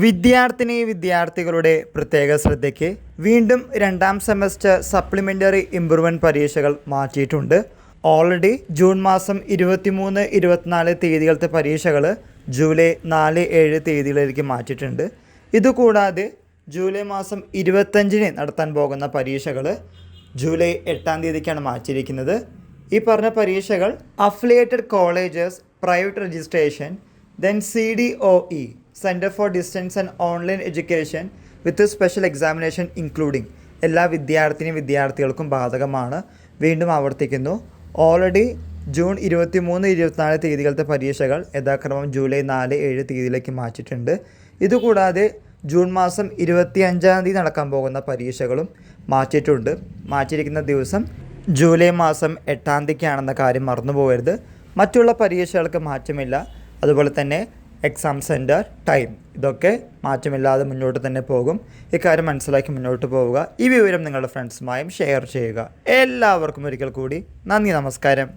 വിദ്യാർത്ഥികളുടെ പ്രത്യേക ശ്രദ്ധയ്ക്ക് വീണ്ടും രണ്ടാം സെമസ്റ്റർ സപ്ലിമെൻ്ററി ഇംപ്രൂവ്മെൻറ്റ് പരീക്ഷകൾ മാറ്റിയിട്ടുണ്ട്. ഓൾറെഡി ജൂൺ മാസം 23, 24 തീയതികളത്തെ പരീക്ഷകൾ ജൂലൈ 4, 7 തീയതികളിലേക്ക് മാറ്റിയിട്ടുണ്ട്. ഇതുകൂടാതെ ജൂലൈ മാസം 25 നടത്താൻ പോകുന്ന പരീക്ഷകൾ ജൂലൈ 8 തീയതിക്കാണ് മാറ്റിയിരിക്കുന്നത്. ഈ പറഞ്ഞ പരീക്ഷകൾ affiliated colleges private registration, then CDOE centre for distance and online education with special examination including എല്ലാ വിദ്യാർത്ഥികൾക്കും ബാധകമാണ്. വീണ്ടും ആവർത്തിക്കുന്നു, ഓൾറെഡി ജൂൺ 23, 24 തീയതികളത്തെ പരീക്ഷകൾ യഥാക്രമം ജൂലൈ 4, 7 തീയതിയിലേക്ക് മാറ്റിയിട്ടുണ്ട്. ഇതുകൂടാതെ ജൂൺ മാസം 25 തീയതി നടക്കാൻ പോകുന്ന പരീക്ഷകളും മാറ്റിയിട്ടുണ്ട്. മാറ്റിയിരിക്കുന്ന ദിവസം ജൂലൈ മാസം 8 തീയതിക്കാണെന്ന കാര്യം മറന്നു പോകരുത്. മറ്റുള്ള പരീക്ഷകൾക്ക് മാറ്റമില്ല. അതുപോലെ തന്നെ എക്സാം സെൻറ്റർ, ടൈം ഇതൊക്കെ മാറ്റമില്ലാതെ മുന്നോട്ട് തന്നെ പോകും. ഇക്കാര്യം മനസ്സിലാക്കി മുന്നോട്ട് പോവുക. ഈ വിവരം നിങ്ങളുടെ ഫ്രണ്ട്സുമായും ഷെയർ ചെയ്യുക. എല്ലാവർക്കും ഒരിക്കൽ കൂടി നന്ദി, നമസ്കാരം.